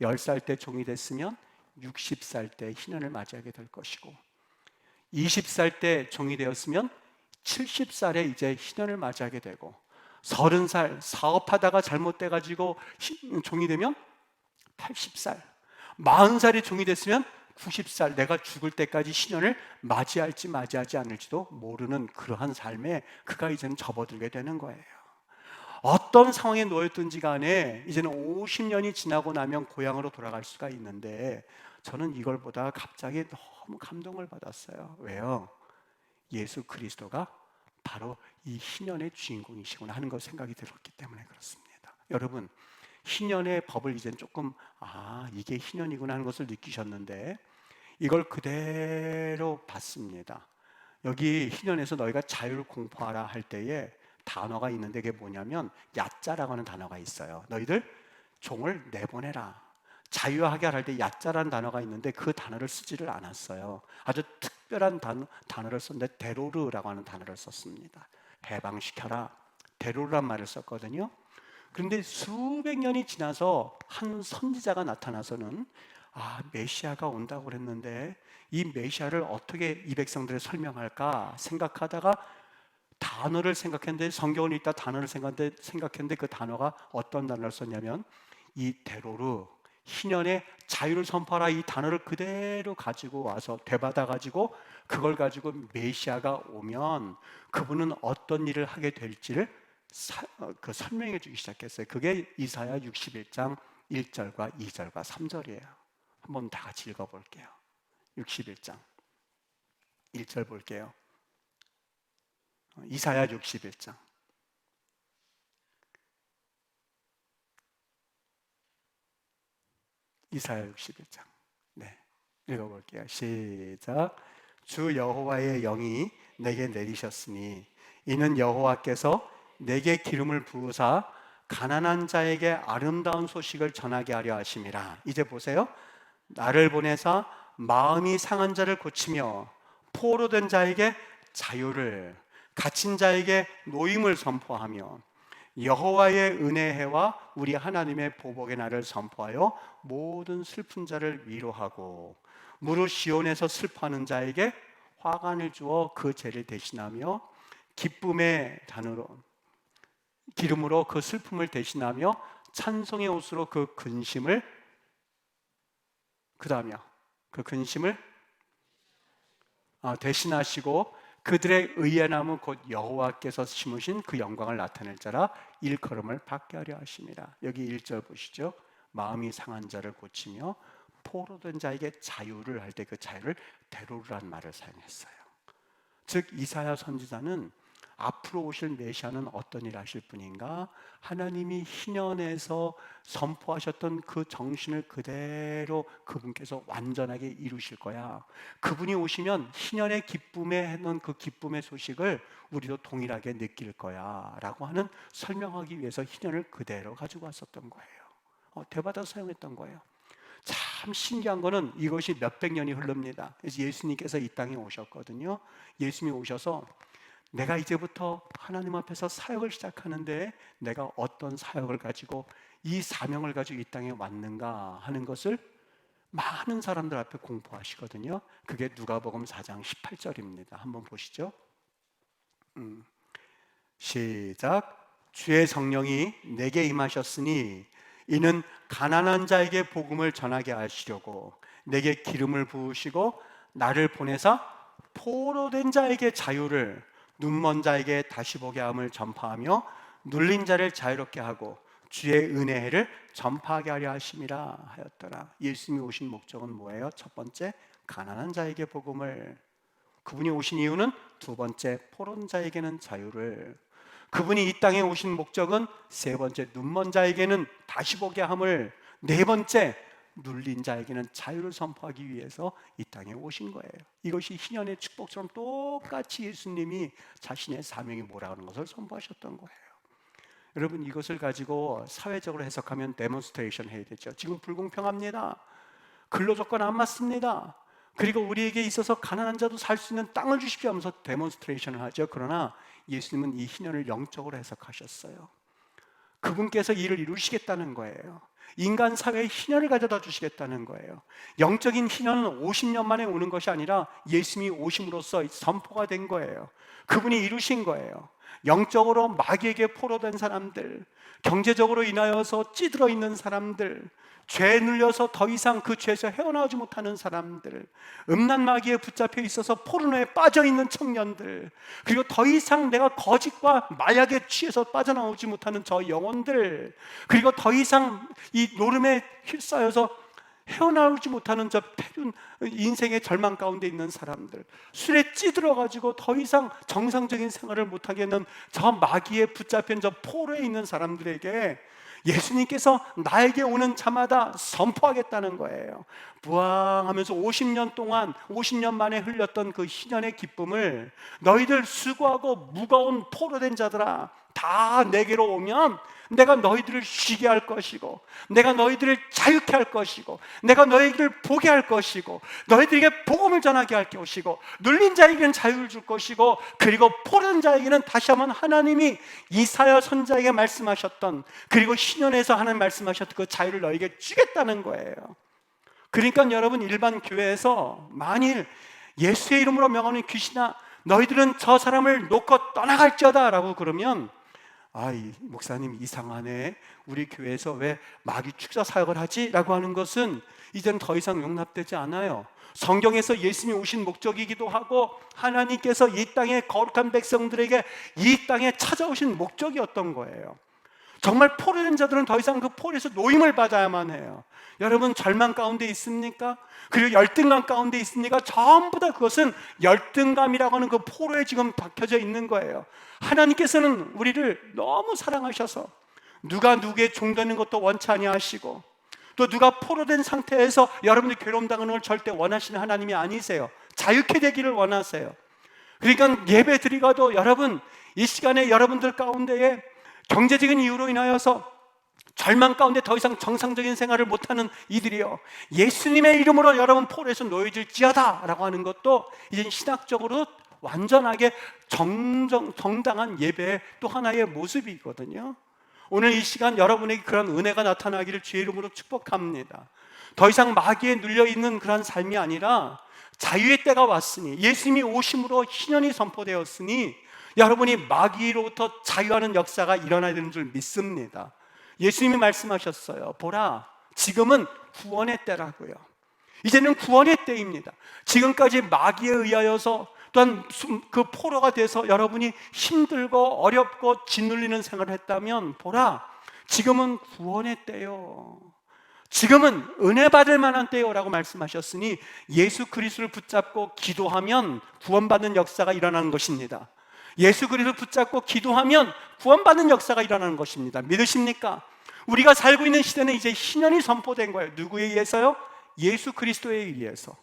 [SPEAKER 1] 10살 때 종이 됐으면 60살 때 희년을 맞이하게 될 것이고, 20살 때 종이 되었으면 70살에 이제 희년을 맞이하게 되고, 30살 사업하다가 잘못돼가지고 종이 되면 80살, 40살이 종이 됐으면 90살, 내가 죽을 때까지 신년을 맞이할지 맞이하지 않을지도 모르는 그러한 삶에 그가 이제는 접어들게 되는 거예요. 어떤 상황에 놓였든지 간에 이제는 50년이 지나고 나면 고향으로 돌아갈 수가 있는데, 저는 이걸 보다 갑자기 너무 감동을 받았어요. 왜요? 예수 그리스도가 바로 이 희년의 주인공이시구나 하는 걸 생각이 들었기 때문에 그렇습니다. 여러분, 희년의 법을 이제 조금 이게 희년이구나 하는 것을 느끼셨는데, 이걸 그대로 봤습니다. 여기 희년에서 너희가 자유를 공포하라 할 때에 단어가 있는데 그게 뭐냐면 야짜라고 하는 단어가 있어요. 너희들 종을 내보내라. 자유하게 할 때 야짜라는 단어가 있는데 그 단어를 쓰지를 않았어요. 아주 특별한 단어를 썼는데 데로르라고 하는 단어를 썼습니다. 해방시켜라. 데로르란 말을 썼거든요. 그런데 수백 년이 지나서 한 선지자가 나타나서는 메시아가 온다고 그랬는데 이 메시아를 어떻게 이 백성들에 설명할까 생각하다가 단어를 생각했는데, 성경을 읽다 단어를 생각했는데 그 단어가 어떤 단어를 썼냐면 이 데로르, 희년의 자유를 선포하라, 이 단어를 그대로 가지고 와서 되받아 가지고 그걸 가지고 메시아가 오면 그분은 어떤 일을 하게 될지를 설명해 주기 시작했어요. 그게 이사야 61장 1절과 2절과 3절이에요. 한번 다 같이 읽어볼게요. 61장 1절 볼게요. 이사야 61장. 이사야 61장. 네, 읽어볼게요. 시작. 주 여호와의 영이 내게 내리셨으니 이는 여호와께서 내게 기름을 부으사 가난한 자에게 아름다운 소식을 전하게 하려 하심이라. 이제 보세요. 나를 보내사 마음이 상한 자를 고치며 포로된 자에게 자유를, 갇힌 자에게 노임을 선포하며 여호와의 은혜해와 우리 하나님의 보복의 날을 선포하여 모든 슬픈 자를 위로하고 무릇 시온에서 슬퍼하는 자에게 화관을 주어 그 죄를 대신하며 기쁨의 단으로 기름으로 그 슬픔을 대신하며 찬송의 옷으로 그 근심을 대신하시고 그들의 의의 나무 곧 여호와께서 심으신 그 영광을 나타낼 자라 일컬음을 받게 하려 하심이라. 여기 1절 보시죠. 마음이 상한 자를 고치며 포로된 자에게 자유를 할 때 그 자유를 데로르란 말을 사용했어요. 즉 이사야 선지자는 앞으로 오실 메시아는 어떤 일을 하실 분인가? 하나님이 희년에서 선포하셨던 그 정신을 그대로 그분께서 완전하게 이루실 거야. 그분이 오시면 희년의 기쁨에 해놓은 그 기쁨의 소식을 우리도 동일하게 느낄 거야 라고 하는 설명하기 위해서 희년을 그대로 가지고 왔었던 거예요. 되받아 사용했던 거예요. 참 신기한 거는 이것이 몇백 년이 흐릅니다. 그래서 예수님께서 이 땅에 오셨거든요. 예수님이 오셔서 내가 이제부터 하나님 앞에서 사역을 시작하는데 내가 어떤 사역을 가지고 이 사명을 가지고 이 땅에 왔는가 하는 것을 많은 사람들 앞에 공포하시거든요. 그게 누가복음 4장 18절입니다. 한번 보시죠. 시작. 주의 성령이 내게 임하셨으니 이는 가난한 자에게 복음을 전하게 하시려고 내게 기름을 부으시고 나를 보내사 포로된 자에게 자유를, 눈먼 자에게 다시 보게 함을 전파하며 눌린 자를 자유롭게 하고 주의 은혜를 전파하게 하려 하심이라 하였더라. 예수님이 오신 목적은 뭐예요? 첫 번째, 가난한 자에게 복음을. 그분이 오신 이유는 두 번째, 포로된 자에게는 자유를. 그분이 이 땅에 오신 목적은 세 번째, 눈먼 자에게는 다시 보게 함을. 네 번째, 눌린 자에게는 자유를 선포하기 위해서 이 땅에 오신 거예요. 이것이 희년의 축복처럼 똑같이 예수님이 자신의 사명이 뭐라고 하는 것을 선포하셨던 거예요. 여러분, 이것을 가지고 사회적으로 해석하면 데몬스트레이션 해야 되죠. 지금 불공평합니다. 근로조건 안 맞습니다. 그리고 우리에게 있어서 가난한 자도 살 수 있는 땅을 주십시오 하면서 데몬스트레이션을 하죠. 그러나 예수님은 이 희년을 영적으로 해석하셨어요. 그분께서 일을 이루시겠다는 거예요. 인간 사회에 희년을 가져다 주시겠다는 거예요. 영적인 희년은 50년 만에 오는 것이 아니라 예수님이 오심으로써 선포가 된 거예요. 그분이 이루신 거예요. 영적으로 마귀에게 포로된 사람들, 경제적으로 인하여서 찌들어 있는 사람들, 죄에 눌려서 더 이상 그 죄에서 헤어나오지 못하는 사람들, 음란 마귀에 붙잡혀 있어서 포르노에 빠져 있는 청년들, 그리고 더 이상 내가 거짓과 마약에 취해서 빠져나오지 못하는 저 영혼들, 그리고 더 이상 이 노름에 휩싸여서 헤어나오지 못하는 저 패륜 인생의 절망 가운데 있는 사람들, 술에 찌들어 가지고 더 이상 정상적인 생활을 못하게 하는 저 마귀에 붙잡힌 저 포로에 있는 사람들에게 예수님께서 나에게 오는 자마다 선포하겠다는 거예요. 부항하면서 50년 동안 50년 만에 흘렸던 그 희년의 기쁨을 너희들 수고하고 무거운 포로된 자들아 다 내게로 오면 내가 너희들을 쉬게 할 것이고 내가 너희들을 자유케 할 것이고 내가 너희들을 보게 할 것이고 너희들에게 복음을 전하게 할 것이고 눌린 자에게는 자유를 줄 것이고 그리고 포로된 자에게는 다시 한번 하나님이 이사야 선지자에게 말씀하셨던 그리고 신년에서 하나님 말씀하셨던 그 자유를 너희에게 주겠다는 거예요. 그러니까 여러분 일반 교회에서 만일 예수의 이름으로 명하는 귀신아 너희들은 저 사람을 놓고 떠나갈지어다 라고 그러면 이 목사님 이상하네, 우리 교회에서 왜 마귀 축사 사역을 하지? 라고 하는 것은 이제는 더 이상 용납되지 않아요. 성경에서 예수님이 오신 목적이기도 하고 하나님께서 이 땅의 거룩한 백성들에게 이 땅에 찾아오신 목적이었던 거예요. 정말 포로된 자들은 더 이상 그 포로에서 노임을 받아야만 해요. 여러분 절망 가운데 있습니까? 그리고 열등감 가운데 있습니까? 전부 다 그것은 열등감이라고 하는 그 포로에 지금 박혀져 있는 거예요. 하나님께서는 우리를 너무 사랑하셔서 누가 누구의 종되는 것도 원치 아니하시고 또 누가 포로된 상태에서 여러분들이 괴로움 당하는 걸 절대 원하시는 하나님이 아니세요. 자유케 되기를 원하세요. 그러니까 예배 드리고도 여러분 이 시간에 여러분들 가운데에 경제적인 이유로 인하여서 절망 가운데 더 이상 정상적인 생활을 못하는 이들이요, 예수님의 이름으로 여러분 포로에서 놓여질지어다 라고 하는 것도 이제 신학적으로 완전하게 정당한 예배의 또 하나의 모습이거든요. 오늘 이 시간 여러분에게 그런 은혜가 나타나기를 주의 이름으로 축복합니다. 더 이상 마귀에 눌려있는 그런 삶이 아니라 자유의 때가 왔으니, 예수님이 오심으로 희년이 선포되었으니 여러분이 마귀로부터 자유하는 역사가 일어나야 되는 줄 믿습니다. 예수님이 말씀하셨어요. 보라, 지금은 구원의 때라고요. 이제는 구원의 때입니다. 지금까지 마귀에 의하여서 또한 그 포로가 돼서 여러분이 힘들고 어렵고 짓눌리는 생활을 했다면, 보라, 지금은 구원의 때요, 지금은 은혜 받을 만한 때요라고 말씀하셨으니 예수 그리스도를 붙잡고 기도하면 구원받는 역사가 일어나는 것입니다. 예수 그리스도를 붙잡고 기도하면 구원받는 역사가 일어나는 것입니다. 믿으십니까? 우리가 살고 있는 시대는 이제 희년이 선포된 거예요. 누구에 의해서요? 예수 그리스도에 의해서.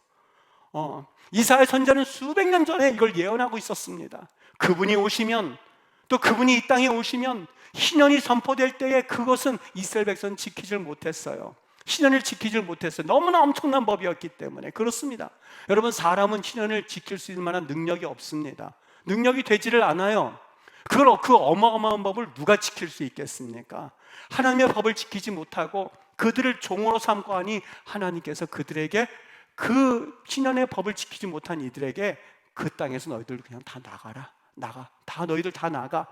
[SPEAKER 1] 이사야 선지자는 수백 년 전에 이걸 예언하고 있었습니다. 그분이 오시면, 또 그분이 이 땅에 오시면 희년이 선포될 때에 그것은 이스라엘 백성은 지키질 못했어요. 희년을 지키질 못했어요. 너무나 엄청난 법이었기 때문에. 그렇습니다. 여러분, 사람은 희년을 지킬 수 있는 만한 능력이 없습니다. 능력이 되지를 않아요. 그 어마어마한 법을 누가 지킬 수 있겠습니까? 하나님의 법을 지키지 못하고 그들을 종으로 삼고 하니 하나님께서 그들에게, 그 희년의 법을 지키지 못한 이들에게 그 땅에서 너희들 그냥 다 나가라, 다 너희들 다 나가.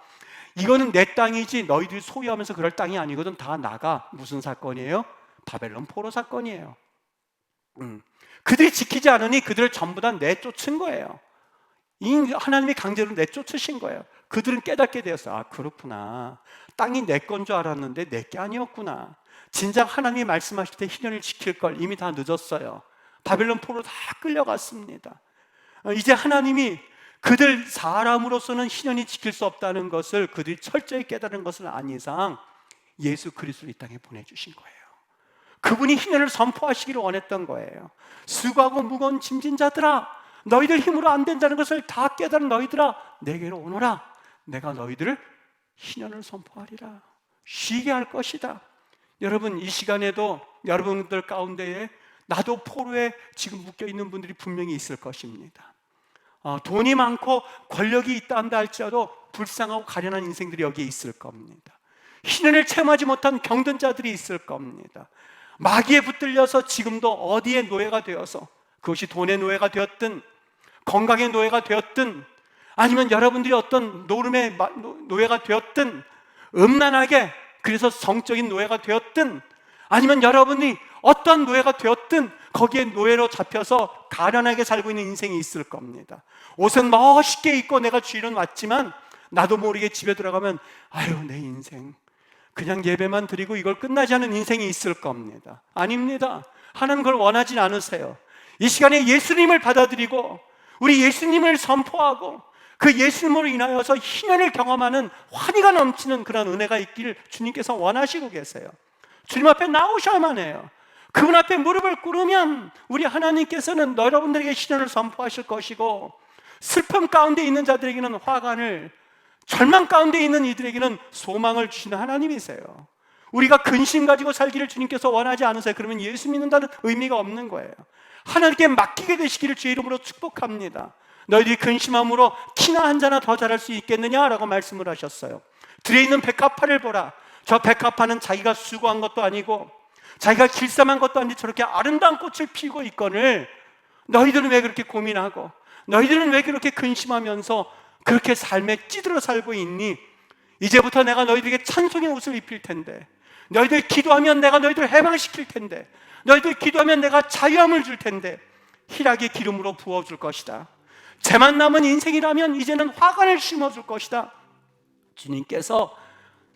[SPEAKER 1] 이거는 내 땅이지 너희들이 소유하면서 그럴 땅이 아니거든. 다 나가. 무슨 사건이에요? 바벨론 포로 사건이에요. 그들이 지키지 않으니 그들을 전부 다 내쫓은 거예요. 하나님이 강제로 내쫓으신 거예요. 그들은 깨닫게 되었어요. 아, 그렇구나. 땅이 내 건 줄 알았는데 내 게 아니었구나. 진작 하나님이 말씀하실 때 희년을 지킬 걸 이미 다 늦었어요. 바벨론 포로 다 끌려갔습니다. 이제 하나님이 그들 사람으로서는 희년이 지킬 수 없다는 것을 그들이 철저히 깨달은 것을 안 이상 예수 그리스도를 이 땅에 보내주신 거예요. 그분이 희년을 선포하시기를 원했던 거예요. 수고하고 무거운 짐진 자들아, 너희들 힘으로 안 된다는 것을 다 깨달은 너희들아, 내게로 오너라. 내가 너희들을 희년을 선포하리라. 쉬게 할 것이다. 여러분, 이 시간에도 여러분들 가운데에 나도 포로에 지금 묶여있는 분들이 분명히 있을 것입니다. 돈이 많고 권력이 있다 한다 할지라도 불쌍하고 가련한 인생들이 여기에 있을 겁니다. 희년을 체험하지 못한 병든 자들이 있을 겁니다. 마귀에 붙들려서 지금도 어디에 노예가 되어서, 그것이 돈의 노예가 되었든 건강의 노예가 되었든 아니면 여러분들이 어떤 노름의 노예가 되었든, 음란하게 그래서 성적인 노예가 되었든 아니면 여러분이 어떤 노예가 되었든 거기에 노예로 잡혀서 가련하게 살고 있는 인생이 있을 겁니다. 옷은 멋있게 입고 내가 주일은 왔지만 나도 모르게 집에 들어가면 아유, 내 인생 그냥 예배만 드리고 이걸 끝나지 않은 인생이 있을 겁니다. 아닙니다. 하나님 그걸 원하진 않으세요. 이 시간에 예수님을 받아들이고 우리 예수님을 선포하고 그 예수님으로 인하여서 희년을 경험하는 환희가 넘치는 그런 은혜가 있기를 주님께서 원하시고 계세요. 주님 앞에 나오셔야만 해요. 그분 앞에 무릎을 꿇으면 우리 하나님께서는 여러분들에게 희년을 선포하실 것이고, 슬픔 가운데 있는 자들에게는 화관을, 절망 가운데 있는 이들에게는 소망을 주시는 하나님이세요. 우리가 근심 가지고 살기를 주님께서 원하지 않으세요. 그러면 예수 믿는다는 의미가 없는 거예요. 하나님께 맡기게 되시기를 주의 이름으로 축복합니다. 너희들이 근심함으로 키나 한 자나 더 자랄 수 있겠느냐라고 말씀을 하셨어요. 들에 있는 백합화를 보라. 저 백합화는 자기가 수고한 것도 아니고 자기가 길쌈한 것도 아닌데 저렇게 아름다운 꽃을 피우고 있거늘 너희들은 왜 그렇게 고민하고 너희들은 왜 그렇게 근심하면서 그렇게 삶에 찌들어 살고 있니? 이제부터 내가 너희들에게 찬송의 옷을 입힐 텐데, 너희들 기도하면 내가 너희들을 해방시킬 텐데, 너희들 기도하면 내가 자유함을 줄 텐데 희락의 기름으로 부어줄 것이다. 죄만 남은 인생이라면 이제는 화관을 심어줄 것이다. 주님께서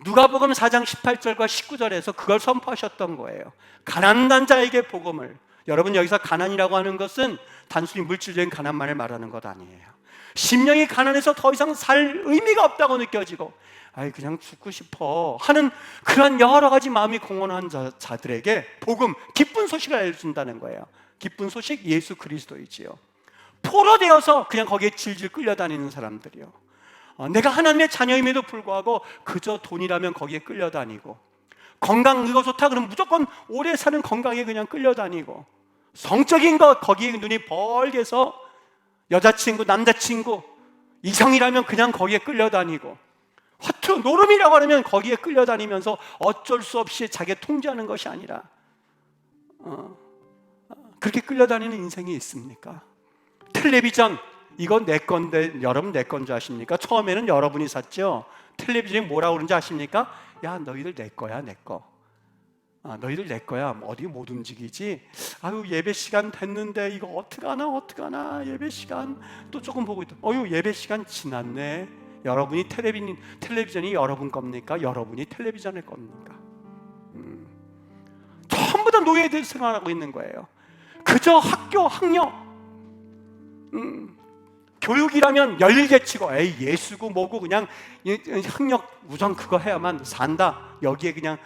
[SPEAKER 1] 누가복음 4장 18절과 19절에서 그걸 선포하셨던 거예요. 가난한 자에게 복음을. 여러분, 여기서 가난이라고 하는 것은 단순히 물질적인 가난만을 말하는 것 아니에요. 심령이 가난해서 더 이상 살 의미가 없다고 느껴지고 아이 그냥 죽고 싶어 하는 그런 여러 가지 마음이 공헌한 자들에게 복음, 기쁜 소식을 알려준다는 거예요. 기쁜 소식, 예수 그리스도이지요. 포로 되어서 그냥 거기에 질질 끌려다니는 사람들이요, 내가 하나님의 자녀임에도 불구하고 그저 돈이라면 거기에 끌려다니고, 건강 이거 좋다 그러면 무조건 오래 사는 건강에 그냥 끌려다니고, 성적인 것 거기에 눈이 벌게서 여자친구, 남자친구, 이성이라면 그냥 거기에 끌려다니고, 화투, 노름이라고 하면 거기에 끌려다니면서 어쩔 수 없이 자기가 통제하는 것이 아니라 그렇게 끌려다니는 인생이 있습니까? 텔레비전, 이건 내 건데 여러분 내 건 줄 아십니까? 처음에는 여러분이 샀죠. 텔레비전이 뭐라고 그러는지 아십니까? 야, 너희들 내 거야, 내 거. 너희들 내 거야. 어디 못 움직이지? 아유, 예배 시간 됐는데 이거 어떡하나 예배 시간 또 조금 보고 있다. 예배 시간 지났네. 여러분이 텔레비전이 여러분 겁니까? 여러분이 텔레비전의 겁니까? 전부 다 노예들 생활하고 있는 거예요. 그저 학교, 학력, 교육이라면 열일제치고, 예수고 뭐고 그냥 학력 우선 그거 해야만 산다. 여기에 그냥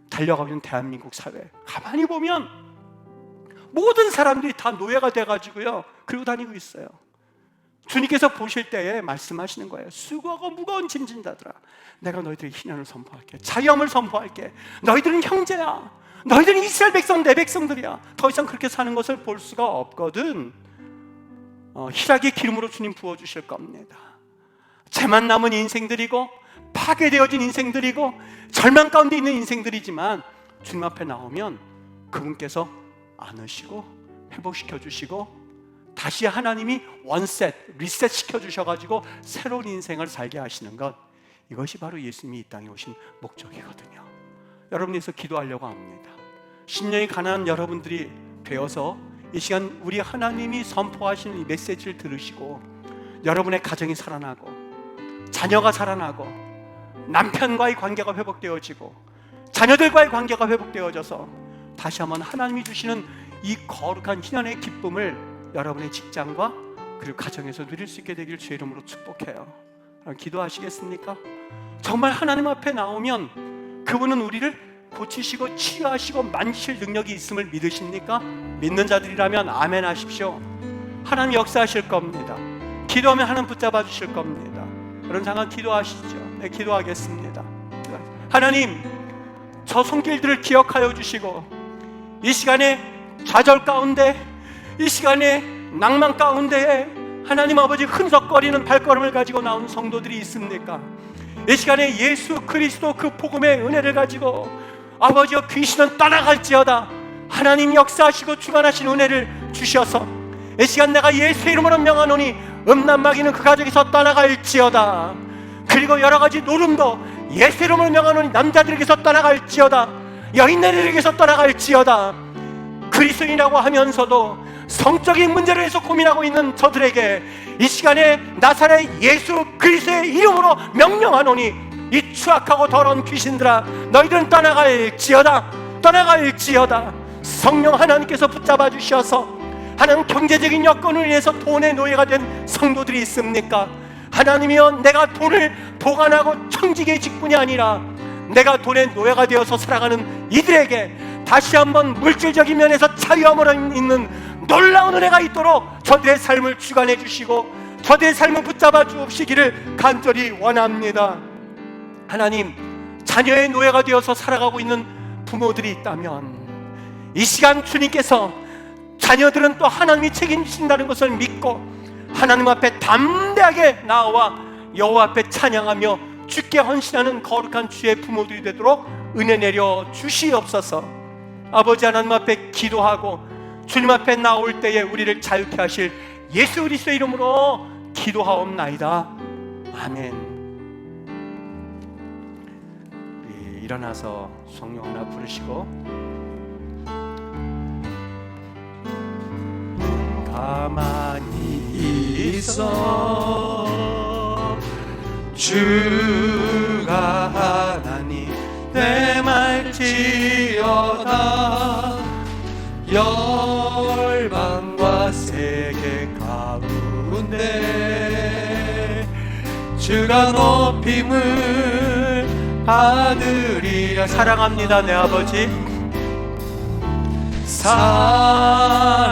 [SPEAKER 1] 달려가고 있는 대한민국 사회. 가만히 보면 모든 사람들이 다 노예가 돼가지고요, 그러고 다니고 있어요. 주님께서 보실 때에 말씀하시는 거예요. 수고하고 무거운 짐진 자들아, 내가 너희들의 희년을 선포할게. 자유함을 선포할게. 너희들은 형제야. 너희들은 이스라엘 백성, 내 백성들이야. 더 이상 그렇게 사는 것을 볼 수가 없거든. 희락의 기름으로 주님 부어주실 겁니다. 죄만 남은 인생들이고 파괴되어진 인생들이고 절망 가운데 있는 인생들이지만, 주님 앞에 나오면 그분께서 안으시고 회복시켜 주시고 다시 하나님이 리셋 시켜 주셔가지고 새로운 인생을 살게 하시는 것, 이것이 바로 예수님이 이 땅에 오신 목적이거든요. 여러분께서 기도하려고 합니다. 심령이 가난한 여러분들이 되어서 이 시간 우리 하나님이 선포하시는 이 메시지를 들으시고, 여러분의 가정이 살아나고 자녀가 살아나고 남편과의 관계가 회복되어지고 자녀들과의 관계가 회복되어져서 다시 한번 하나님이 주시는 이 거룩한 희년의 기쁨을 여러분의 직장과 그리고 가정에서 누릴 수 있게 되길 주의 이름으로 축복해요. 기도하시겠습니까? 정말 하나님 앞에 나오면 그분은 우리를 고치시고 치유하시고 만지실 능력이 있음을 믿으십니까? 믿는 자들이라면 아멘 하십시오. 하나님 역사하실 겁니다. 기도하면 하나님 붙잡아 주실 겁니다. 그런 상황 기도하시죠. 네, 기도하겠습니다. 하나님, 저 손길들을 기억하여 주시고 이 시간에 좌절 가운데, 이 시간에 낭만 가운데 하나님 아버지 흔적거리는 발걸음을 가지고 나온 성도들이 있습니까? 이 시간에 예수 그리스도 그 복음의 은혜를 가지고 아버지여 귀신은 떠나갈지어다, 하나님 역사하시고 주관하신 은혜를 주셔서 이 시간 내가 예수의 이름으로 명하노니 음란마귀는 그 가족에서 떠나갈지어다. 그리고 여러가지 노름도 예수의 이름으로 명하노니 남자들에게서 떠나갈지어다, 여인들에게서 떠나갈지어다. 그리스도인이라고 하면서도 성적인 문제로 해서 고민하고 있는 저들에게 이 시간에 나사렛 예수 그리스도의 이름으로 명령하노니 이 추악하고 더러운 귀신들아, 너희들은 떠나갈지어다, 떠나갈지어다. 성령 하나님께서 붙잡아 주셔서, 하나님 경제적인 여건으로 인해서 돈의 노예가 된 성도들이 있습니까? 하나님이여, 내가 돈을 보관하고 청지기의 직분이 아니라 내가 돈의 노예가 되어서 살아가는 이들에게 다시 한번 물질적인 면에서 자유함으로 있는 놀라운 은혜가 있도록 저들의 삶을 주관해 주시고 저들의 삶을 붙잡아 주시기를 간절히 원합니다. 하나님, 자녀의 노예가 되어서 살아가고 있는 부모들이 있다면 이 시간 주님께서 자녀들은 또 하나님이 책임지신다는 것을 믿고 하나님 앞에 담대하게 나와 여호와 앞에 찬양하며 주께 헌신하는 거룩한 주의 부모들이 되도록 은혜 내려 주시옵소서. 아버지 하나님 앞에 기도하고 주님 앞에 나올 때에 우리를 자유케 하실 예수 그리스도의 이름으로 기도하옵나이다. 아멘. 우리 일어나서 성령 하나 부르시고 가만히 있어 주가 하나님 내 말지어다. 열방과 세계 가운데 주가 높임을 받으리라. 사랑합니다 내 아버지, 사랑합니다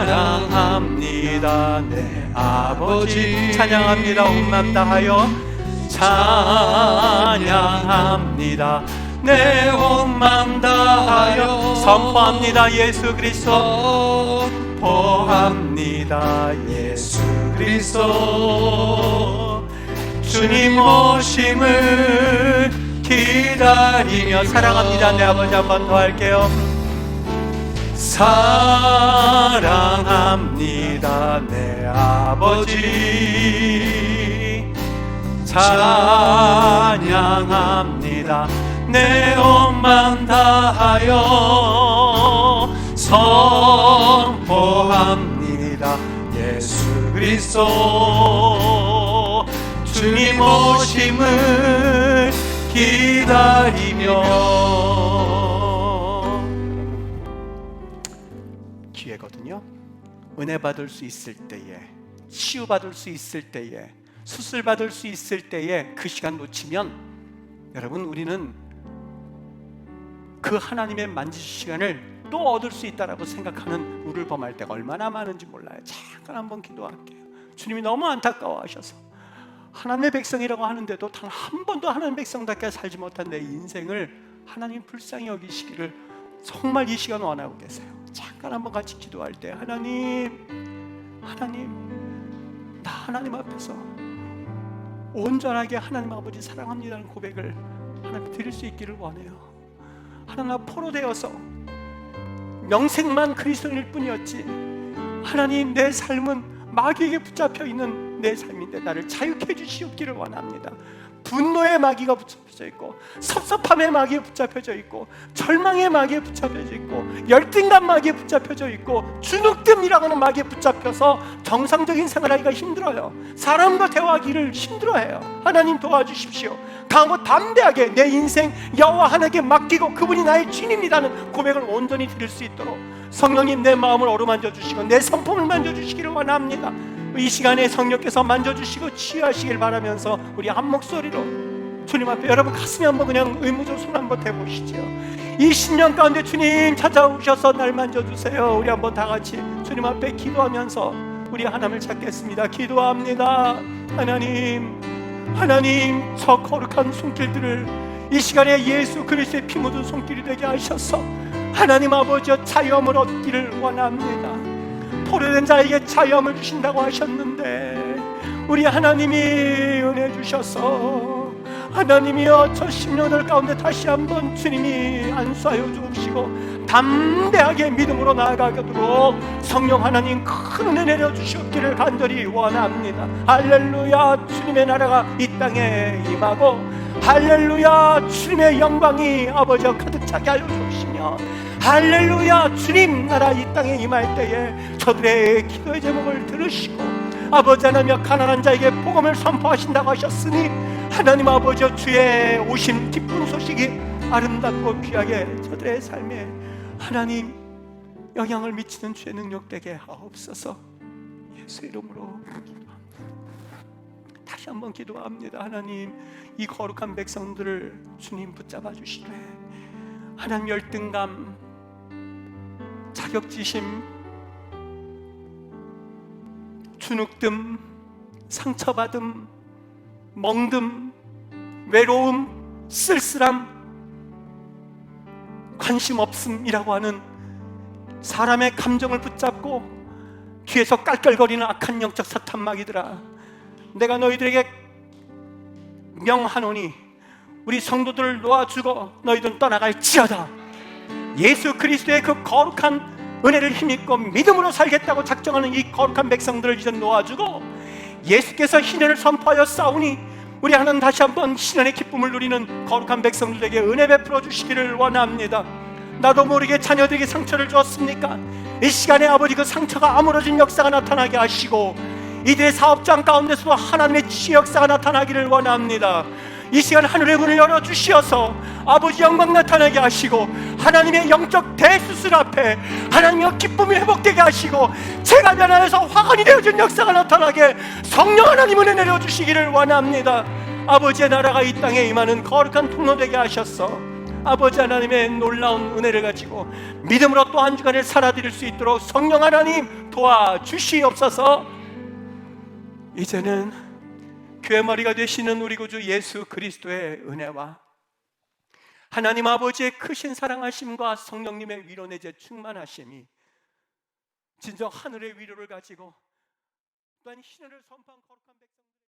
[SPEAKER 1] 내 아버지, 찬양합니다 온 맘 다하여 찬양합니다. 내 온 맘 다하여 선포합니다. 예수 그리스도 선포합니다. 예수 그리스도 주님 오심을 기다리며 사랑합니다. 내 아버지 한 번 더 할게요. 사랑합니다. 내 아버지 찬양합니다. 내 온 맘 다하여 선포합니다. 예수 그리스도 주님 오심을 기다리며. 기회거든요. 은혜 받을 수 있을 때에, 치유받을 수 있을 때에, 수술 받을 수 있을 때에 그 시간 놓치면 여러분 우리는 그 하나님의 만지실 시간을 또 얻을 수 있다라고 생각하는 우리를 범할 때가 얼마나 많은지 몰라요. 잠깐 한번 기도할게요. 주님이 너무 안타까워하셔서 하나님의 백성이라고 하는데도 단 한 번도 하나님의 백성답게 살지 못한 내 인생을 하나님 불쌍히 여기시기를 정말 이 시간 원하고 계세요. 잠깐 한번 같이 기도할 때 하나님 나 하나님 앞에서 온전하게 하나님 아버지 사랑합니다는 고백을 하나님 드릴 수 있기를 원해요. 하나님 앞 포로되어서 명색만 그리스도인일 뿐이었지 하나님 내 삶은 마귀에게 붙잡혀 있는 내 삶인데 나를 자유케 해주시옵기를 원합니다. 분노의 마귀가 붙잡혀져 있고 섭섭함의 마귀에 붙잡혀져 있고 절망의 마귀에 붙잡혀져 있고 열등감 마귀에 붙잡혀져 있고 주눅듦이라고 하는 마귀에 붙잡혀서 정상적인 생활하기가 힘들어요. 사람과 대화하기를 힘들어해요. 하나님 도와주십시오. 강하고 담대하게 내 인생 여호와 하나님께 맡기고 그분이 나의 주님이라는 고백을 온전히 드릴 수 있도록 성령님 내 마음을 어루만져 주시고 내 성품을 만져주시기를 원합니다. 이 시간에 성령께서 만져주시고 치유하시길 바라면서 우리 한 목소리로 주님 앞에 여러분 가슴에 한번 그냥 의무적으로 손 한번 대보시죠. 이 신년 가운데 주님 찾아오셔서 날 만져주세요. 우리 한번 다 같이 주님 앞에 기도하면서 우리 하나님을 찾겠습니다. 기도합니다. 하나님 저 거룩한 손길들을 이 시간에 예수 그리스도의 피 묻은 손길이 되게 하셔서 하나님 아버지여 자유함을 얻기를 원합니다. 포로된 자에게 자유함을 주신다고 하셨는데 우리 하나님이 은혜 주셔서 하나님이여 저 심령들 가운데 다시 한번 주님이 안수하여 주시고 담대하게 믿음으로 나아가도록 성령 하나님 큰 은혜 내려주시옵기를 간절히 원합니다. 할렐루야. 주님의 나라가 이 땅에 임하고 할렐루야. 주님의 영광이 아버지와 가득 차게 하여 주시며 할렐루야. 주님 나라 이 땅에 임할 때에 저들의 기도의 제목을 들으시고 아버지 하나님 가난한 자에게 복음을 선포하신다고 하셨으니 하나님 아버지 주의 오신 기쁜 소식이 아름답고 귀하게 저들의 삶에 하나님 영향을 미치는 주의 능력 되게 하옵소서. 예수 이름으로 다시 한번 기도합니다. 하나님 이 거룩한 백성들을 주님 붙잡아 주시되 하나님 열등감, 자격지심, 주눅듦, 상처받음, 멍듦, 외로움, 쓸쓸함, 관심 없음이라고 하는 사람의 감정을 붙잡고 뒤에서 깔깔거리는 악한 영적 사탄마귀들아, 내가 너희들에게 명하노니 우리 성도들을 놓아주고 너희들은 떠나갈지어다. 예수 그리스도의 그 거룩한 은혜를 힘입고 믿음으로 살겠다고 작정하는 이 거룩한 백성들을 이제 놓아주고 예수께서 신년을 선포하여 싸우니 우리 하나님 다시 한번 신년의 기쁨을 누리는 거룩한 백성들에게 은혜 베풀어 주시기를 원합니다. 나도 모르게 자녀들에게 상처를 주었습니까? 이 시간에 아버지 그 상처가 아물어진 역사가 나타나게 하시고 이들의 사업장 가운데서도 하나님의 치유 역사가 나타나기를 원합니다. 이 시간 하늘의 문을 열어주시어서 아버지 영광 나타나게 하시고 하나님의 영적 대수술 앞에 하나님의 기쁨이 회복되게 하시고 죄가 변하여서 화관이 되어진 역사가 나타나게 성령 하나님 은혜 내려주시기를 원합니다. 아버지의 나라가 이 땅에 임하는 거룩한 통로 되게 하셔서 아버지 하나님의 놀라운 은혜를 가지고 믿음으로 또 한 주간을 살아드릴 수 있도록 성령 하나님 도와주시옵소서. 이제는 교회 머리가 되시는 우리 구주 예수 그리스도의 은혜와 하나님 아버지의 크신 사랑하심과 성령님의 위로 내재 충만하심이 진정 하늘의 위로를 가지고 또한 신을 선포한 거룩한 백성